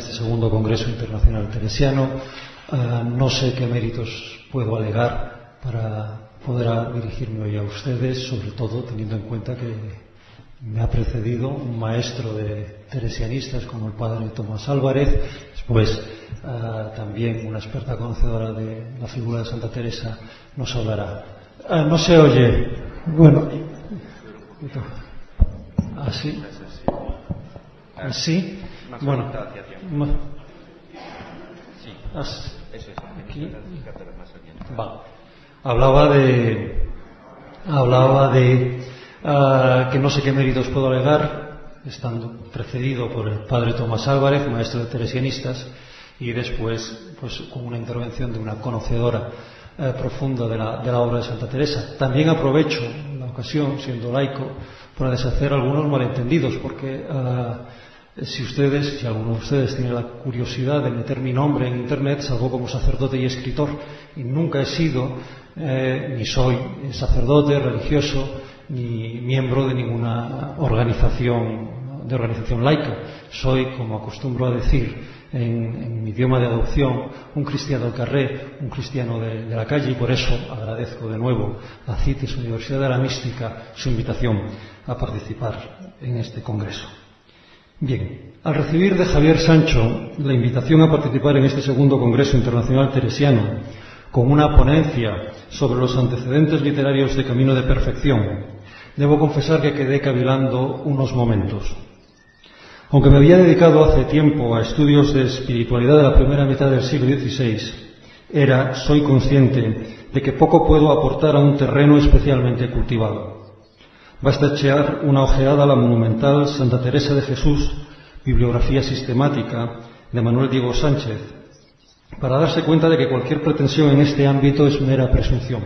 este segundo Congreso Internacional Teresiano. No sé qué méritos puedo alegar para poder dirigirme hoy a ustedes, sobre todo teniendo en cuenta que me ha precedido un maestro de teresianistas como el padre Tomás Álvarez, después también una experta conocedora de la figura de Santa Teresa nos hablará. No se oye. Bueno, así. Así. Bueno. Aquí. Vale. Hablaba de que no sé qué méritos puedo alegar, estando precedido por el padre Tomás Álvarez, maestro de teresianistas, y después pues con una intervención de una conocedora profunda de la obra de Santa Teresa. También aprovecho la ocasión, siendo laico, para deshacer algunos malentendidos, porque si alguno de ustedes tiene la curiosidad de meter mi nombre en Internet, salgo como sacerdote y escritor, y nunca he sido ni soy sacerdote, religioso, ni miembro de ninguna organización laica. Soy, como acostumbro a decir en mi idioma de adopción, un cristiano del carré, un cristiano de la calle, y por eso agradezco de nuevo a CITES, Universidad de la Mística, su invitación a participar en este congreso. Bien, al recibir de Javier Sancho la invitación a participar en este segundo Congreso Internacional Teresiano con una ponencia sobre los antecedentes literarios de Camino de Perfección, debo confesar que quedé cavilando unos momentos. Aunque me había dedicado hace tiempo a estudios de espiritualidad de la primera mitad del siglo XVI, soy consciente de que poco puedo aportar a un terreno especialmente cultivado. Basta echar una ojeada a la monumental Santa Teresa de Jesús, bibliografía sistemática de Manuel Diego Sánchez, para darse cuenta de que cualquier pretensión en este ámbito es mera presunción.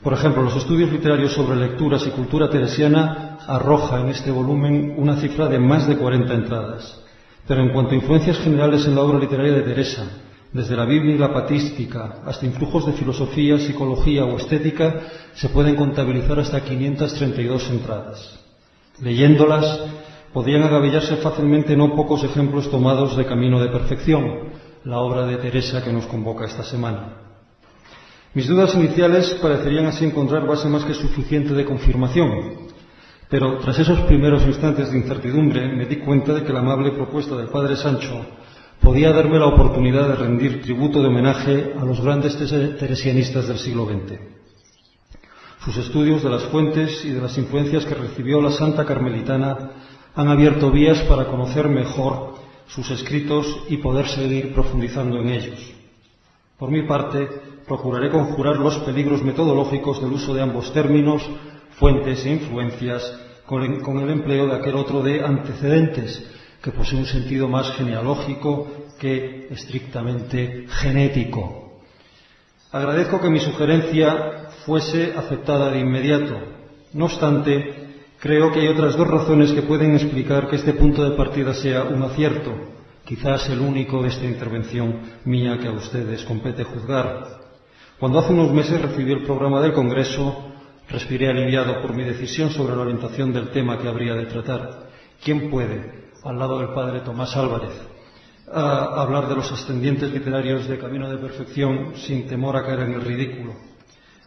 Por ejemplo, los estudios literarios sobre lecturas y cultura teresiana arroja en este volumen una cifra de más de 40 entradas. Pero en cuanto a influencias generales en la obra literaria de Teresa, desde la Biblia y la patrística hasta influjos de filosofía, psicología o estética, se pueden contabilizar hasta 532 entradas. Leyéndolas, podrían agavillarse fácilmente no pocos ejemplos tomados de Camino de Perfección, la obra de Teresa que nos convoca esta semana. Mis dudas iniciales parecerían así encontrar base más que suficiente de confirmación, pero tras esos primeros instantes de incertidumbre me di cuenta de que la amable propuesta del padre Sancho podía darme la oportunidad de rendir tributo de homenaje a los grandes teresianistas del siglo XX. Sus estudios de las fuentes y de las influencias que recibió la Santa Carmelitana han abierto vías para conocer mejor sus escritos y poder seguir profundizando en ellos. Por mi parte, procuraré conjurar los peligros metodológicos del uso de ambos términos, fuentes e influencias, con el empleo de aquel otro de antecedentes, que posee un sentido más genealógico que estrictamente genético. Agradezco que mi sugerencia fuese aceptada de inmediato. No obstante, creo que hay otras dos razones que pueden explicar que este punto de partida sea un acierto, quizás el único de esta intervención mía que a ustedes compete juzgar. Cuando hace unos meses recibí el programa del Congreso, respiré aliviado por mi decisión sobre la orientación del tema que habría de tratar. ¿Quién puede, al lado del padre Tomás Álvarez, hablar de los ascendientes literarios de Camino de Perfección sin temor a caer en el ridículo?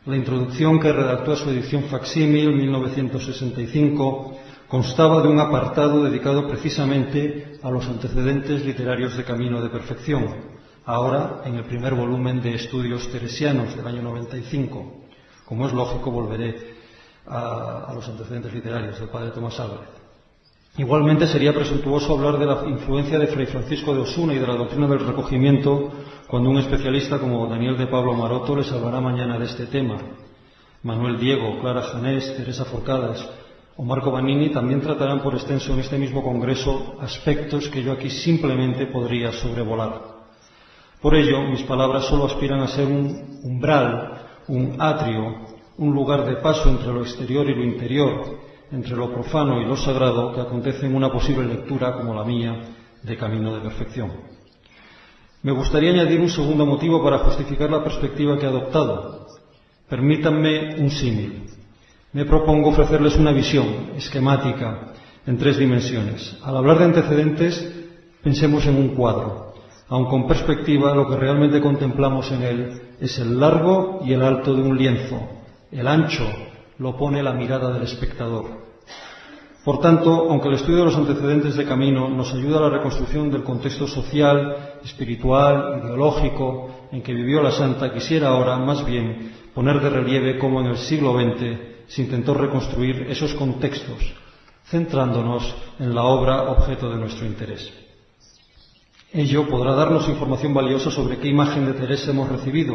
La introducción que redactó a su edición facsímil 1965 constaba de un apartado dedicado precisamente a los antecedentes literarios de Camino de Perfección, ahora en el primer volumen de Estudios Teresianos del año 95. Como es lógico, volveré a los antecedentes literarios del padre Tomás Álvarez. Igualmente sería presuntuoso hablar de la influencia de Fray Francisco de Osuna y de la doctrina del recogimiento cuando un especialista como Daniel de Pablo Maroto les hablará mañana de este tema. Manuel Diego, Clara Janés, Teresa Forcadas o Marco Vanini también tratarán por extenso en este mismo congreso aspectos que yo aquí simplemente podría sobrevolar. Por ello, mis palabras solo aspiran a ser un umbral, un atrio, un lugar de paso entre lo exterior y lo interior, entre lo profano y lo sagrado que acontece en una posible lectura como la mía de Camino de Perfección. Me gustaría añadir un segundo motivo para justificar la perspectiva que he adoptado. Permítanme un símil. Me propongo ofrecerles una visión esquemática en 3 dimensiones. Al hablar de antecedentes, Pensemos en un cuadro. Aun con perspectiva, lo que realmente contemplamos en él es el largo y el alto de un lienzo. El ancho lo pone la mirada del espectador. Por tanto, aunque el estudio de los antecedentes de Camino nos ayuda a la reconstrucción del contexto social, espiritual, ideológico en que vivió la santa, quisiera ahora, más bien, poner de relieve cómo en el siglo XX se intentó reconstruir esos contextos, centrándonos en la obra objeto de nuestro interés. Ello podrá darnos información valiosa sobre qué imagen de Teresa hemos recibido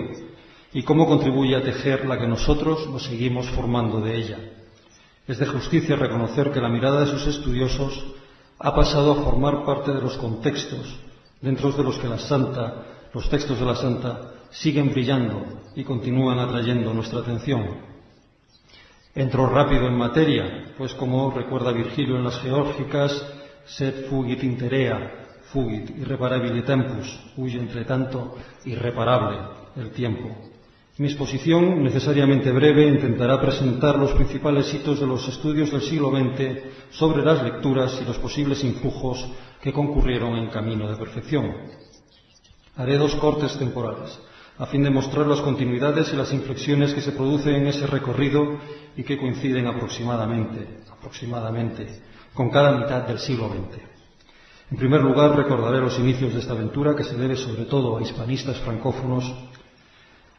y cómo contribuye a tejer la que nosotros nos seguimos formando de ella. Es de justicia reconocer que la mirada de sus estudiosos ha pasado a formar parte de los contextos dentro de los que los textos de la santa siguen brillando y continúan atrayendo nuestra atención. Entro rápido en materia, pues como recuerda Virgilio en las Geórgicas, sed fugit interea, fugit irreparabile tempus, huye entre tanto irreparable el tiempo. Mi exposición, necesariamente breve, intentará presentar los principales hitos de los estudios del siglo XX sobre las lecturas y los posibles influjos que concurrieron en camino de perfección. Haré dos cortes temporales, a fin de mostrar las continuidades y las inflexiones que se producen en ese recorrido y que coinciden aproximadamente con cada mitad del siglo XX. En primer lugar, recordaré los inicios de esta aventura, que se debe sobre todo a hispanistas francófonos.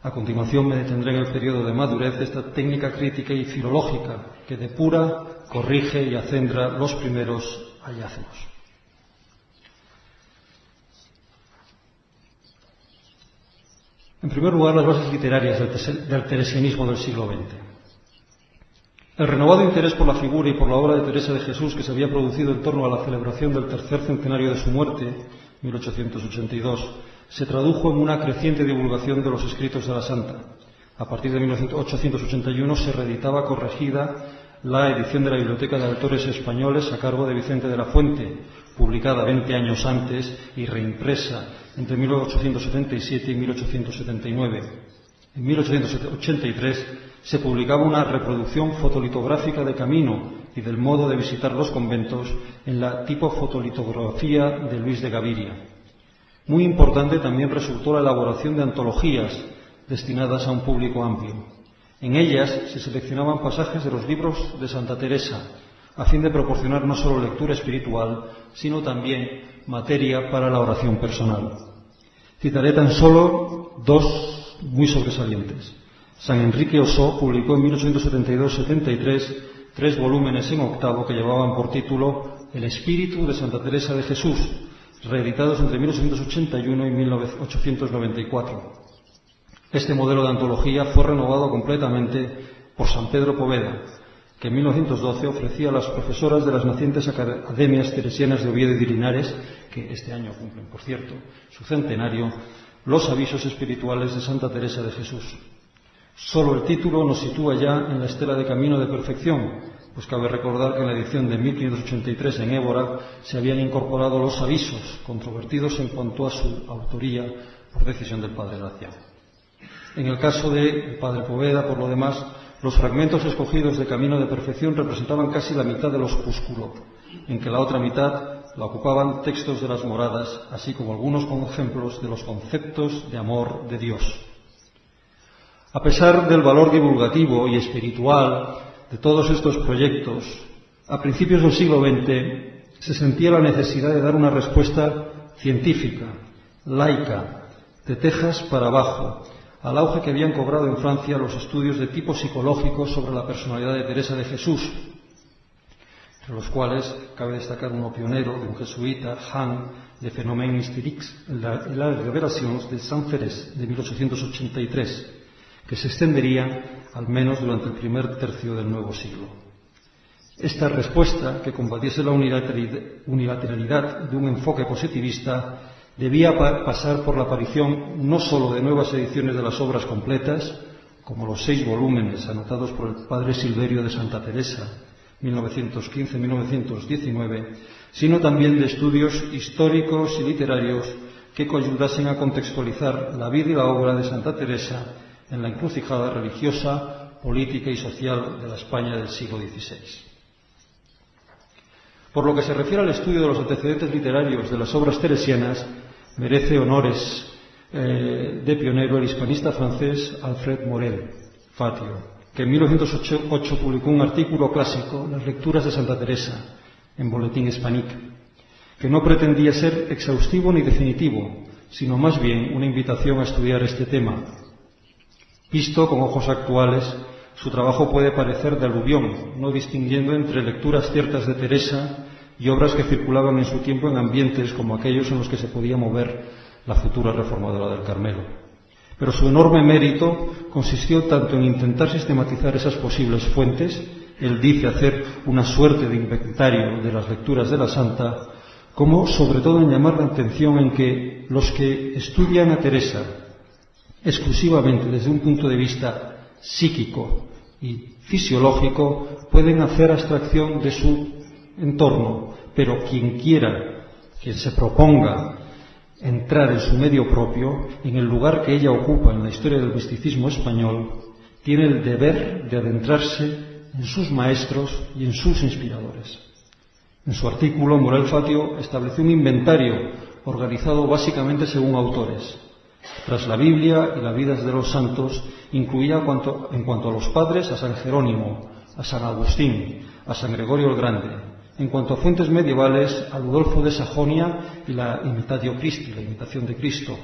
A continuación me detendré en el periodo de madurez de esta técnica crítica y filológica que depura, corrige y acendra los primeros hallazgos. En primer lugar, las bases literarias del teresianismo del siglo XX. El renovado interés por la figura y por la obra de Teresa de Jesús que se había producido en torno a la celebración del tercer centenario de su muerte, 1882, se tradujo en una creciente divulgación de los escritos de la santa. A partir de 1881 se reeditaba corregida la edición de la Biblioteca de Autores Españoles a cargo de Vicente de la Fuente, publicada 20 años antes y reimpresa entre 1877 y 1879. En 1883 se publicaba una reproducción fotolitográfica de Camino y del modo de visitar los conventos en la tipo fotolitografía de Luis de Gaviria. Muy importante también resultó la elaboración de antologías destinadas a un público amplio. En ellas se seleccionaban pasajes de los libros de Santa Teresa, a fin de proporcionar no solo lectura espiritual, sino también materia para la oración personal. Citaré tan solo dos muy sobresalientes. San Enrique Ossó publicó en 1872-73 3 volúmenes en octavo que llevaban por título El espíritu de Santa Teresa de Jesús, reeditados entre 1881 y 1894. Este modelo de antología fue renovado completamente por San Pedro Poveda, que en 1912 ofrecía a las profesoras de las nacientes academias teresianas de Oviedo y de Linares, que este año cumplen, por cierto, su centenario, los avisos espirituales de Santa Teresa de Jesús. Solo el título nos sitúa ya en la estela de camino de perfección, pues cabe recordar que en la edición de 1583 en Évora se habían incorporado los avisos, controvertidos en cuanto a su autoría por decisión del Padre Gracia. En el caso del Padre Poveda, por lo demás, los fragmentos escogidos de Camino de Perfección representaban casi la mitad del opúsculo, en que la otra mitad la ocupaban textos de las moradas, así como algunos ejemplos de los conceptos de amor de Dios. A pesar del valor divulgativo y espiritual de todos estos proyectos, a principios del siglo XX se sentía la necesidad de dar una respuesta científica, laica, de tejas para abajo, al auge que habían cobrado en Francia los estudios de tipo psicológico sobre la personalidad de Teresa de Jesús, entre los cuales cabe destacar uno pionero de un jesuita, Han, de Phénomènes Mystériques, la revelación de Saint Thérèse, de 1883, que se extendería al menos durante el primer tercio del nuevo siglo. Esta respuesta, que combatiese la unilateralidad de un enfoque positivista, debía pasar por la aparición no sólo de nuevas ediciones de las obras completas, como los 6 volúmenes anotados por el padre Silverio de Santa Teresa, 1915-1919, sino también de estudios históricos y literarios que ayudasen a contextualizar la vida y la obra de Santa Teresa en la encrucijada religiosa, política y social de la España del siglo XVI. Por lo que se refiere al estudio de los antecedentes literarios de las obras teresianas, merece honores de pionero el hispanista francés Alfred Morel Fatio, que en 1908 publicó un artículo clásico, Las lecturas de Santa Teresa, en Boletín Hispanique, que no pretendía ser exhaustivo ni definitivo, sino más bien una invitación a estudiar este tema. Visto con ojos actuales, su trabajo puede parecer de aluvión, no distinguiendo entre lecturas ciertas de Teresa y obras que circulaban en su tiempo en ambientes como aquellos en los que se podía mover la futura reformadora del Carmelo. Pero su enorme mérito consistió tanto en intentar sistematizar esas posibles fuentes, él dice hacer una suerte de inventario de las lecturas de la santa, como sobre todo en llamar la atención en que los que estudian a Teresa exclusivamente desde un punto de vista psíquico y fisiológico pueden hacer abstracción de su entorno, pero quien se proponga entrar en su medio propio, en el lugar que ella ocupa en la historia del misticismo español, tiene el deber de adentrarse en sus maestros y en sus inspiradores. En su artículo, Morel Fatio estableció un inventario organizado básicamente según autores. Tras la Biblia y las vidas de los santos, incluía en cuanto a los padres a San Jerónimo, a San Agustín, a San Gregorio el Grande. En cuanto a fuentes medievales, a Ludolfo de Sajonia y la Imitatio Christi, la imitación de Cristo.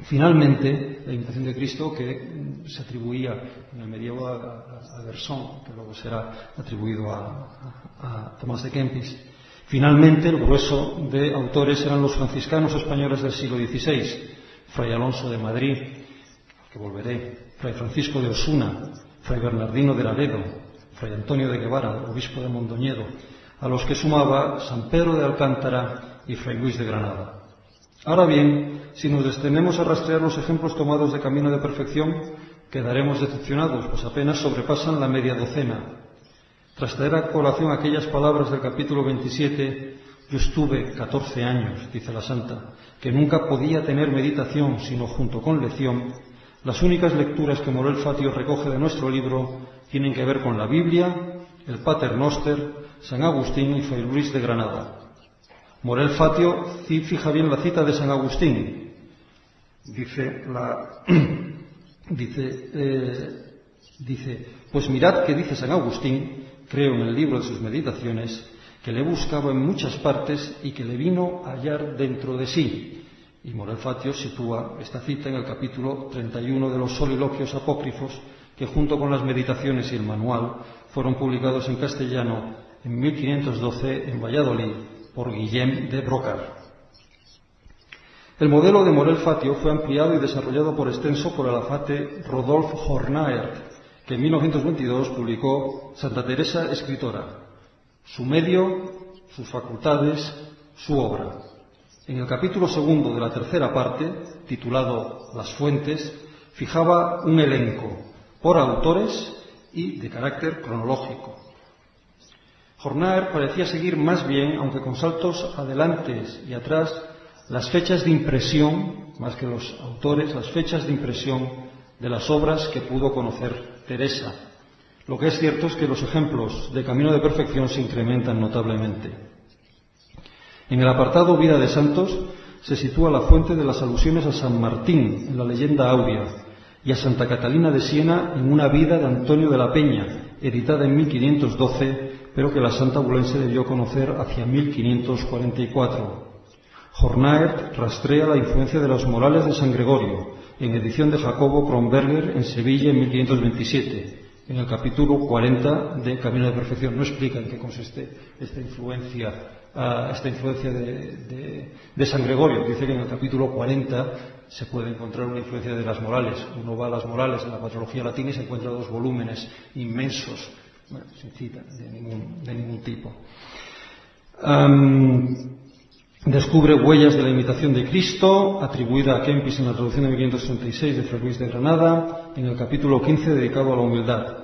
Finalmente, la imitación de Cristo que se atribuía en el medievo a Gerson, que luego será atribuido a Tomás de Kempis. Finalmente, el grueso de autores eran los franciscanos españoles del siglo XVI, Fray Alonso de Madrid, que volveré, Fray Francisco de Osuna, Fray Bernardino de Laredo, Fray Antonio de Guevara, obispo de Mondoñedo, a los que sumaba San Pedro de Alcántara y Fray Luis de Granada. Ahora bien, si nos detenemos a rastrear los ejemplos tomados de Camino de Perfección, quedaremos decepcionados, pues apenas sobrepasan la media docena. Tras traer a colación aquellas palabras del capítulo 27, yo estuve 14 años, dice la santa, que nunca podía tener meditación sino junto con lección, las únicas lecturas que Morel Fatio recoge de nuestro libro tienen que ver con la Biblia, el Pater Noster, San Agustín y Fray Luis de Granada. Morel Fatio fija bien la cita de San Agustín. Dice, pues mirad que dice San Agustín, creo en el libro de sus meditaciones, que le buscaba en muchas partes y que le vino a hallar dentro de sí. Y Morel Fatio sitúa esta cita en el capítulo 31 de los Soliloquios Apócrifos, que junto con las meditaciones y el manual fueron publicados en castellano en 1512 en Valladolid por Guillem de Brocard. El modelo de Morel Fatio fue ampliado y desarrollado por extenso por el abate Rodolphe Hornaert, que en 1922 publicó Santa Teresa Escritora, su medio, sus facultades, su obra. En el capítulo segundo de la tercera parte, titulado Las fuentes, fijaba un elenco por autores y de carácter cronológico. Hornaert parecía seguir más bien, aunque con saltos adelante y atrás, las fechas de impresión, más que los autores, las fechas de impresión de las obras que pudo conocer Teresa. Lo que es cierto es que los ejemplos de Camino de Perfección se incrementan notablemente. En el apartado Vida de Santos se sitúa la fuente de las alusiones a San Martín en la leyenda áurea y a Santa Catalina de Siena en una vida de Antonio de la Peña, editada en 1512, pero que la santa bulense debió conocer hacia 1544. Hornaert rastrea la influencia de las morales de San Gregorio, en edición de Jacobo Kronberger en Sevilla en 1527, en el capítulo 40 de Camino de Perfección. No explica en qué consiste esta influencia de San Gregorio. Dice que en el capítulo 40 se puede encontrar una influencia de las morales. Uno va a las morales en la patrología latina y se encuentra dos volúmenes inmensos, sin cita de ningún tipo. Descubre huellas de la imitación de Cristo, atribuida a Kempis en la traducción de 1536 de Fray Luis de Granada, en el capítulo 15 dedicado a la humildad.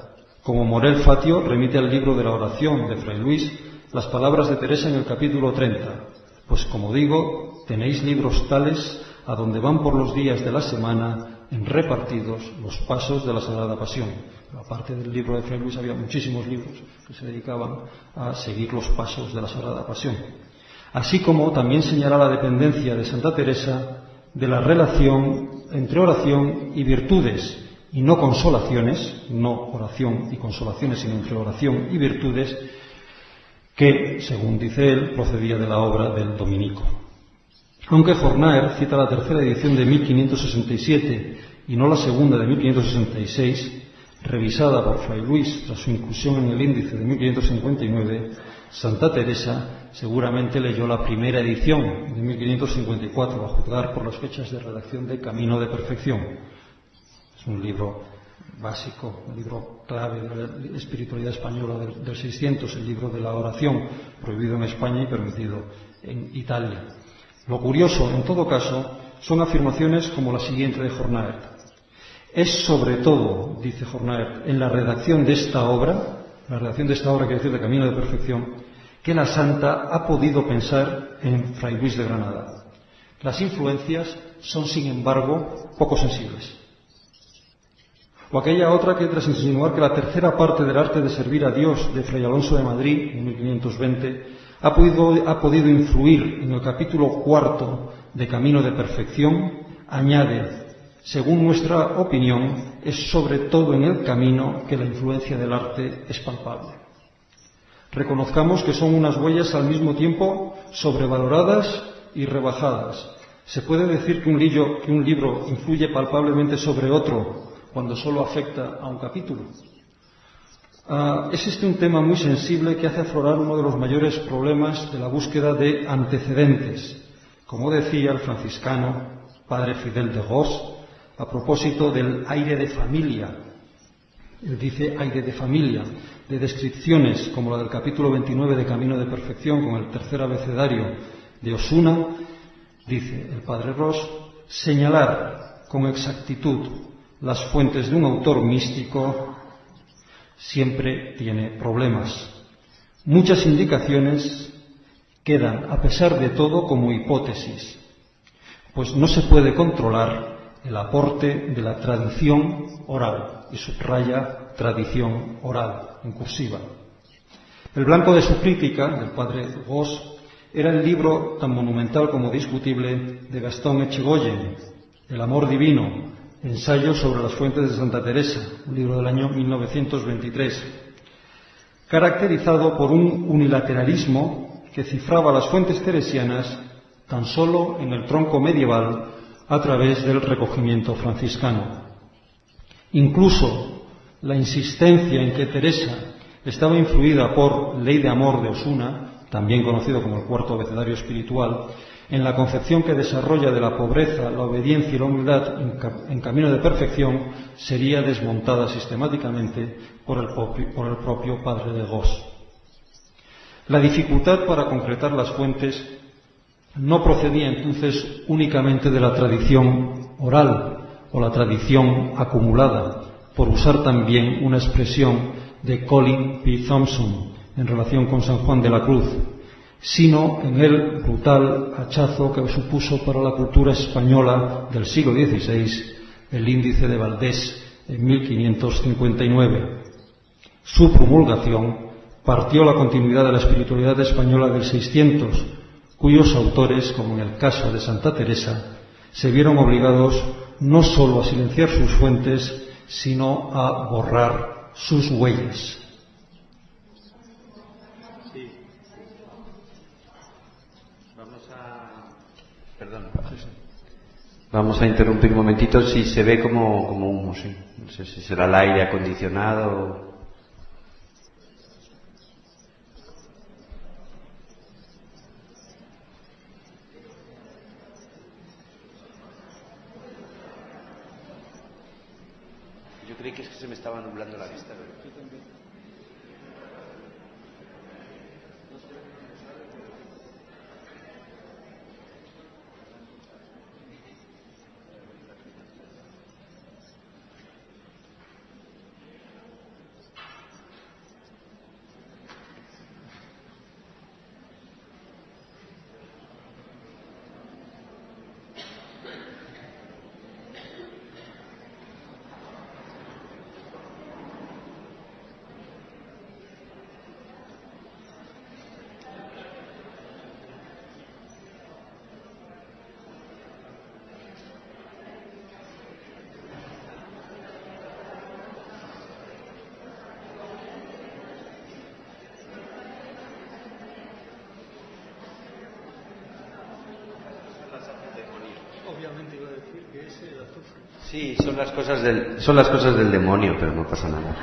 Como Morel Fatio remite al libro de la oración de Fray Luis las palabras de Teresa en el capítulo 30. Pues como digo, tenéis libros tales a donde van por los días de la semana en repartidos los pasos de la Sagrada Pasión. Pero aparte del libro de Fray Luis había muchísimos libros que se dedicaban a seguir los pasos de la Sagrada Pasión. Así como también señala la dependencia de Santa Teresa de la relación entre oración y virtudes, y no consolaciones, no oración y consolaciones, sino entre oración y virtudes, que, según dice él, procedía de la obra del dominico. Aunque Jornaer cita la tercera edición de 1567 y no la segunda de 1566, revisada por Fray Luis tras su inclusión en el índice de 1559, Santa Teresa seguramente leyó la primera edición de 1554, a juzgar por las fechas de redacción de Camino de Perfección. Es un libro básico, un libro clave de la espiritualidad española del 600, el libro de la oración, prohibido en España y permitido en Italia. Lo curioso, en todo caso, son afirmaciones como la siguiente de Jornaer. Es sobre todo, dice Jornaer, en la redacción de esta obra quiere decir de Camino de Perfección, que la santa ha podido pensar en Fray Luis de Granada. Las influencias son, sin embargo, poco sensibles. O aquella otra que, tras insinuar que la tercera parte del arte de servir a Dios de Fray Alonso de Madrid, en 1520, ha podido influir en el capítulo 4 de Camino de Perfección, añade: según nuestra opinión, es sobre todo en el camino que la influencia del arte es palpable. Reconozcamos que son unas huellas al mismo tiempo sobrevaloradas y rebajadas. Se puede decir que un libro influye palpablemente sobre otro cuando solo afecta a un capítulo. Es un tema muy sensible que hace aflorar uno de los mayores problemas de la búsqueda de antecedentes. Como decía el franciscano padre Fidel de Ros, a propósito del aire de familia. Él dice aire de familia, de descripciones como la del capítulo 29 de Camino de Perfección con el tercer abecedario de Osuna, dice el padre Ros: señalar con exactitud las fuentes de un autor místico siempre tiene problemas. Muchas indicaciones quedan, a pesar de todo, como hipótesis, pues no se puede controlar el aporte de la tradición oral, y subraya tradición oral, en cursiva. El blanco de su crítica, del padre Ros, era el libro tan monumental como discutible de Gastón Echegoyen, El amor divino, ensayo sobre las fuentes de Santa Teresa, un libro del año 1923, caracterizado por un unilateralismo que cifraba las fuentes teresianas tan solo en el tronco medieval a través del recogimiento franciscano. Incluso la insistencia en que Teresa estaba influida por Ley de Amor de Osuna, también conocido como el cuarto abecedario espiritual, en la concepción que desarrolla de la pobreza, la obediencia y la humildad en Camino de Perfección, sería desmontada sistemáticamente por el propio padre de Ros. La dificultad para concretar las fuentes no procedía entonces únicamente de la tradición oral o la tradición acumulada, por usar también una expresión de Colin P. Thompson en relación con San Juan de la Cruz, sino en el brutal hachazo que supuso para la cultura española del siglo XVI el Índice de Valdés en 1559. Su promulgación partió la continuidad de la espiritualidad española del 600, cuyos autores, como en el caso de Santa Teresa, se vieron obligados no sólo a silenciar sus fuentes, sino a borrar sus huellas. Vamos a interrumpir un momentito si se ve como humo, sí. No sé si será el aire acondicionado. Yo creí que es que se me estaba nublando la vista. Yo también. Sí, son las cosas del demonio, pero no pasa nada.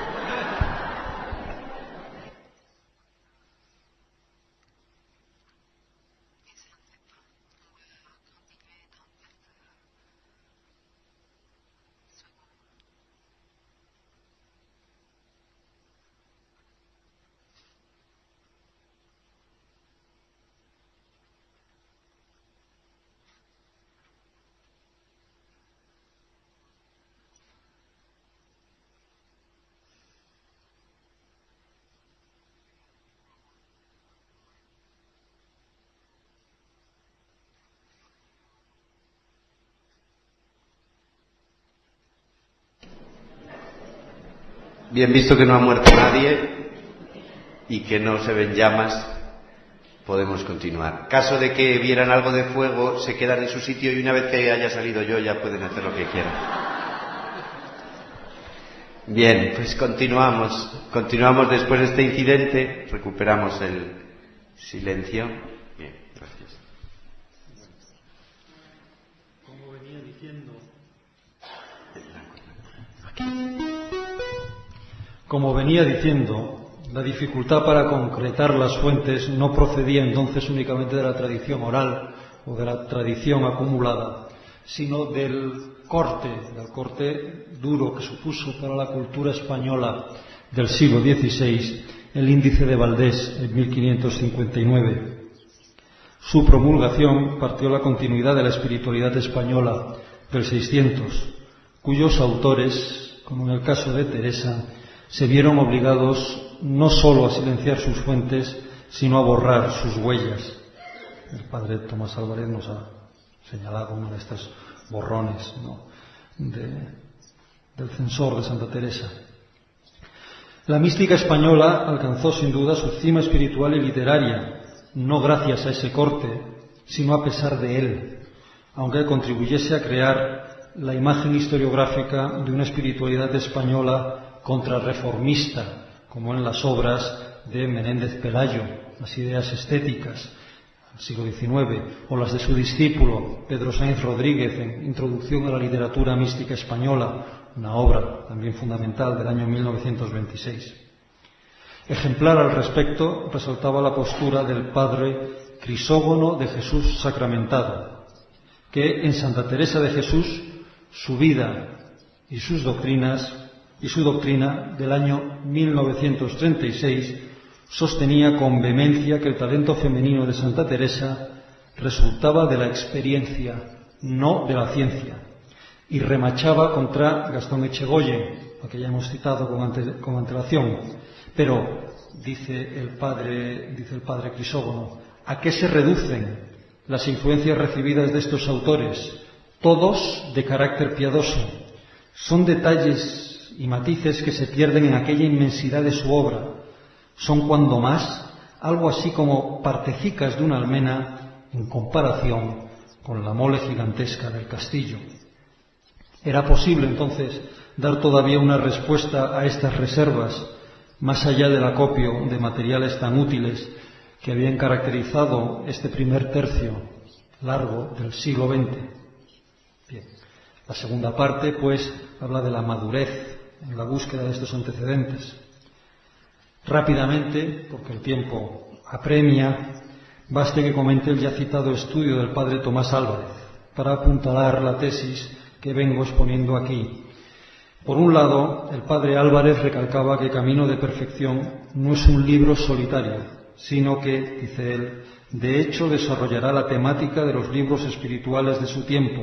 Bien, visto que no ha muerto nadie y que no se ven llamas, podemos continuar. Caso de que vieran algo de fuego, se quedan en su sitio y una vez que haya salido yo ya pueden hacer lo que quieran. Bien, pues continuamos después de este incidente, recuperamos el silencio. Bien, gracias. Como venía diciendo... Como venía diciendo, la dificultad para concretar las fuentes no procedía entonces únicamente de la tradición oral o de la tradición acumulada, sino del corte duro que supuso para la cultura española del siglo XVI el Índice de Valdés en 1559. Su promulgación partió la continuidad de la espiritualidad española del 600, cuyos autores, como en el caso de Teresa, se vieron obligados no sólo a silenciar sus fuentes, sino a borrar sus huellas. El padre Tomás Álvarez nos ha señalado uno de estos borrones, ¿no?, del censor de Santa Teresa. La mística española alcanzó sin duda su cima espiritual y literaria, no gracias a ese corte, sino a pesar de él, aunque contribuyese a crear la imagen historiográfica de una espiritualidad española contrarreformista, como en las obras de Menéndez Pelayo, las ideas estéticas del siglo XIX, o las de su discípulo Pedro Sáenz Rodríguez en Introducción a la literatura mística española, una obra también fundamental del año 1926. Ejemplar al respecto resaltaba la postura del padre Crisógono de Jesús Sacramentado, que en Santa Teresa de Jesús su vida y su doctrina del año 1936 sostenía con vehemencia que el talento femenino de Santa Teresa resultaba de la experiencia, no de la ciencia, y remachaba contra Gastón Echegoyen, a que ya hemos citado con antelación. Pero, dice el padre Crisógono, ¿a qué se reducen las influencias recibidas de estos autores? Todos de carácter piadoso. Son detalles y matices que se pierden en aquella inmensidad de su obra. Son cuando más algo así como partecicas de una almena en comparación con la mole gigantesca del castillo. Era posible entonces dar todavía una respuesta a estas reservas, más allá del acopio de materiales tan útiles que habían caracterizado este primer tercio largo del siglo XX. Bien. La segunda parte, pues, habla de la madurez en la búsqueda de estos antecedentes. Rápidamente, porque el tiempo apremia, baste que comente el ya citado estudio del padre Tomás Álvarez para apuntalar la tesis que vengo exponiendo aquí. Por un lado, el padre Álvarez recalcaba que Camino de Perfección no es un libro solitario, sino que, dice él, de hecho desarrollará la temática de los libros espirituales de su tiempo.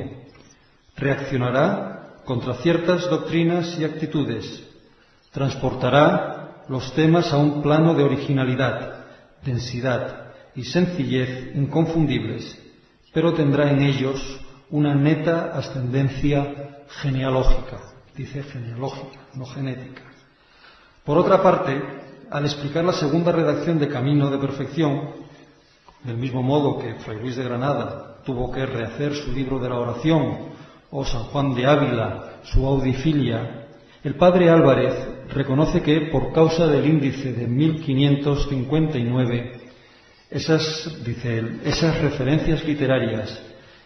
Reaccionará contra ciertas doctrinas y actitudes, transportará los temas a un plano de originalidad, densidad y sencillez inconfundibles, pero tendrá en ellos una neta ascendencia genealógica, dice genealógica, no genética. Por otra parte, al explicar la segunda redacción de Camino de Perfección, del mismo modo que Fray Luis de Granada tuvo que rehacer su libro de la oración, o San Juan de Ávila, su Audifilia, el padre Álvarez reconoce que, por causa del índice de 1559, dice él, esas referencias literarias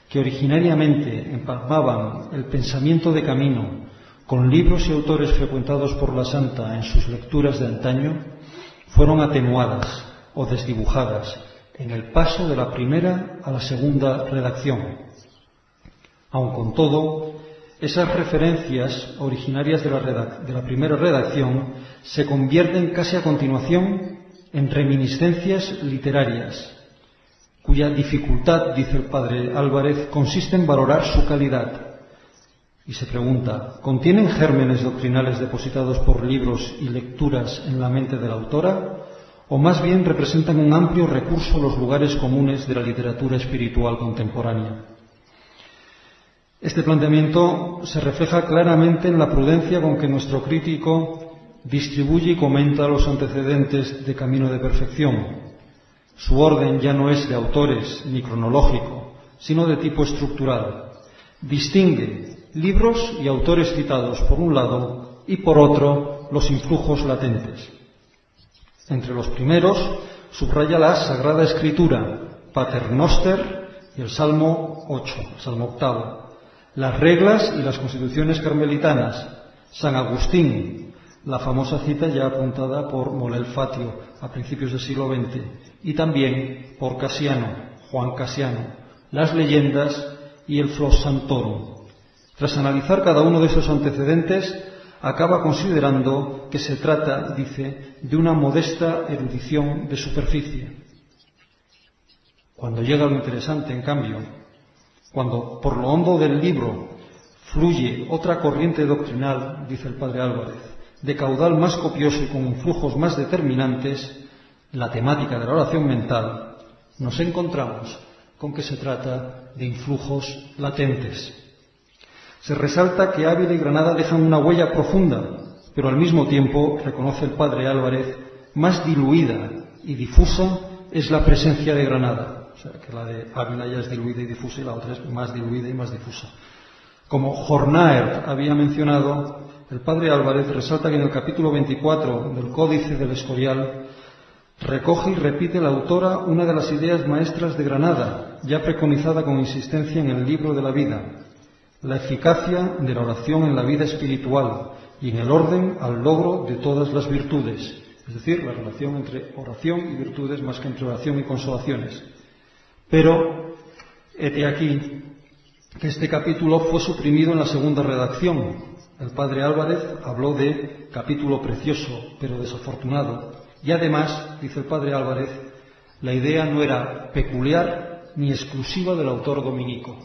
que originariamente empalmaban el pensamiento de Camino con libros y autores frecuentados por la Santa en sus lecturas de antaño, fueron atenuadas o desdibujadas en el paso de la primera a la segunda redacción. Aun con todo, esas referencias originarias de la primera redacción se convierten casi a continuación en reminiscencias literarias, cuya dificultad, dice el padre Álvarez, consiste en valorar su calidad. Y se pregunta, ¿contienen gérmenes doctrinales depositados por libros y lecturas en la mente de la autora? ¿O más bien representan un amplio recurso a los lugares comunes de la literatura espiritual contemporánea? Este planteamiento se refleja claramente en la prudencia con que nuestro crítico distribuye y comenta los antecedentes de Camino de Perfección. Su orden ya no es de autores ni cronológico, sino de tipo estructural. Distingue libros y autores citados por un lado y por otro los influjos latentes. Entre los primeros subraya la Sagrada Escritura, Pater Noster y el Salmo 8, el Salmo octavo, las reglas y las constituciones carmelitanas, San Agustín, la famosa cita ya apuntada por Molel Fatio a principios del siglo XX, y también por Casiano, Juan Casiano, las leyendas y el Flos Sanctorum. Tras analizar cada uno de esos antecedentes, acaba considerando que se trata, dice, de una modesta erudición de superficie. Cuando llega lo interesante, en cambio, cuando por lo hondo del libro fluye otra corriente doctrinal, dice el padre Álvarez, de caudal más copioso y con influjos más determinantes, la temática de la oración mental, nos encontramos con que se trata de influjos latentes. Se resalta que Ávila y Granada dejan una huella profunda, pero al mismo tiempo, reconoce el padre Álvarez, más diluida y difusa es la presencia de Granada. O sea, que la de Ávila ya es diluida y difusa y la otra es más diluida y más difusa. Como Hornaert había mencionado, el padre Álvarez resalta que en el capítulo 24 del Códice del Escorial recoge y repite la autora una de las ideas maestras de Granada, ya preconizada con insistencia en el Libro de la Vida: la eficacia de la oración en la vida espiritual y en el orden al logro de todas las virtudes, es decir, la relación entre oración y virtudes más que entre oración y consolaciones. Pero, hete aquí, que este capítulo fue suprimido en la segunda redacción. El padre Álvarez habló de capítulo precioso, pero desafortunado. Y además, dice el padre Álvarez, la idea no era peculiar ni exclusiva del autor dominico.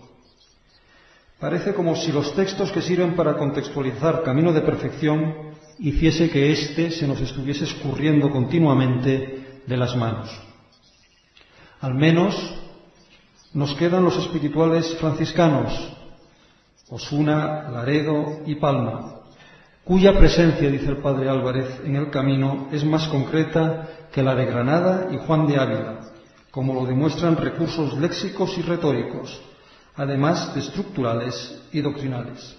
Parece como si los textos que sirven para contextualizar Camino de Perfección hiciese que éste se nos estuviese escurriendo continuamente de las manos. Al menos nos quedan los espirituales franciscanos, Osuna, Laredo y Palma, cuya presencia, dice el padre Álvarez, en el camino es más concreta que la de Granada y Juan de Ávila, como lo demuestran recursos léxicos y retóricos, además de estructurales y doctrinales.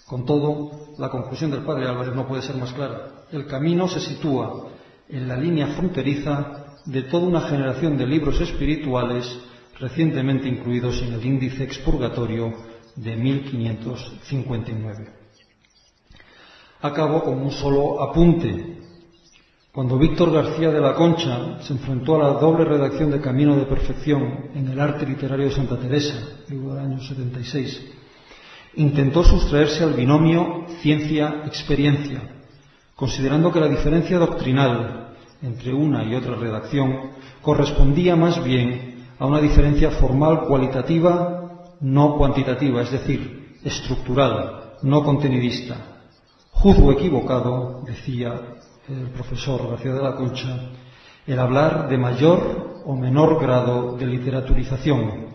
Con todo, la conclusión del padre Álvarez no puede ser más clara. El camino se sitúa en la línea fronteriza de toda una generación de libros espirituales recientemente incluidos en el índice expurgatorio de 1559. Acabo con un solo apunte. Cuando Víctor García de la Concha se enfrentó a la doble redacción de Camino de Perfección en el Arte Literario de Santa Teresa, libro del año 76, intentó sustraerse al binomio ciencia-experiencia, considerando que la diferencia doctrinal entre una y otra redacción correspondía más bien a una diferencia formal cualitativa, no cuantitativa, es decir, estructural, no contenidista. Juzgo equivocado, decía el profesor García de la Concha, el hablar de mayor o menor grado de literaturización,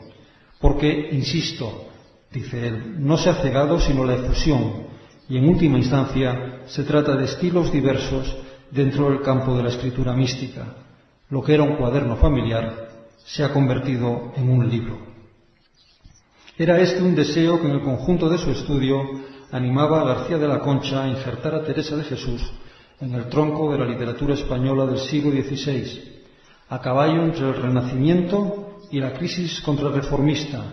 porque, insisto, dice él, no se ha cegado sino la efusión, y en última instancia se trata de estilos diversos dentro del campo de la escritura mística. Lo que era un cuaderno familiar se ha convertido en un libro. Era este un deseo que en el conjunto de su estudio animaba a García de la Concha a injertar a Teresa de Jesús en el tronco de la literatura española del siglo XVI, a caballo entre el Renacimiento y la crisis contrarreformista,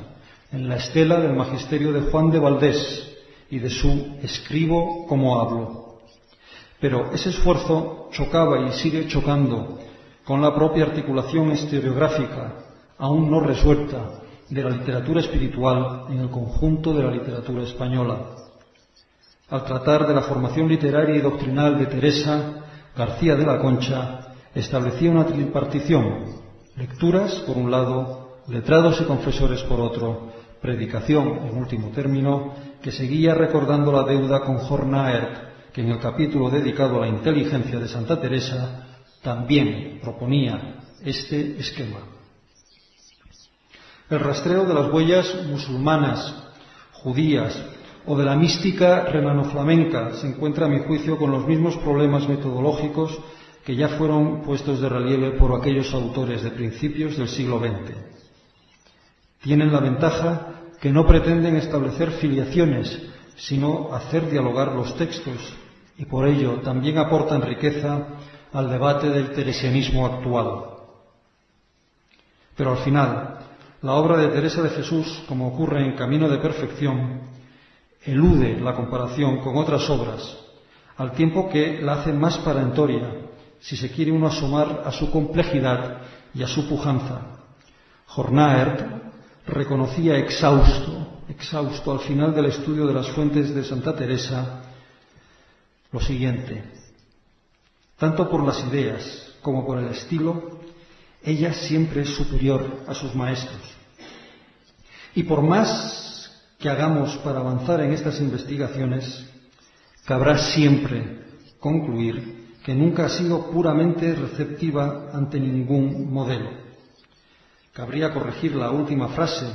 en la estela del magisterio de Juan de Valdés y de su Escribo como hablo. Pero ese esfuerzo chocaba y sigue chocando con la propia articulación historiográfica, aún no resuelta, de la literatura espiritual en el conjunto de la literatura española. Al tratar de la formación literaria y doctrinal de Teresa, García de la Concha establecía una tripartición: lecturas por un lado, letrados y confesores por otro, predicación en último término, que seguía recordando la deuda con Hornaert, que en el capítulo dedicado a la inteligencia de Santa Teresa también proponía este esquema. El rastreo de las huellas musulmanas, judías o de la mística renano-flamenca se encuentra, a mi juicio, con los mismos problemas metodológicos que ya fueron puestos de relieve por aquellos autores de principios del siglo XX. Tienen la ventaja que no pretenden establecer filiaciones, sino hacer dialogar los textos, y por ello también aportan riqueza al debate del teresianismo actual. Pero al final, la obra de Teresa de Jesús, como ocurre en Camino de Perfección, elude la comparación con otras obras, al tiempo que la hace más perentoria, si se quiere uno asomar a su complejidad y a su pujanza. Hornaert reconocía exhausto al final del estudio de las fuentes de Santa Teresa, lo siguiente: tanto por las ideas como por el estilo, ella siempre es superior a sus maestros. Y por más que hagamos para avanzar en estas investigaciones, cabrá siempre concluir que nunca ha sido puramente receptiva ante ningún modelo. Cabría corregir la última frase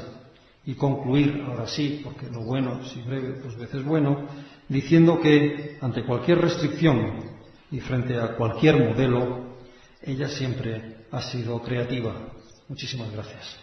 y concluir, ahora sí, porque lo bueno, si breve, pues veces bueno, diciendo que ante cualquier restricción y frente a cualquier modelo, ella siempre ha sido creativa. Muchísimas gracias.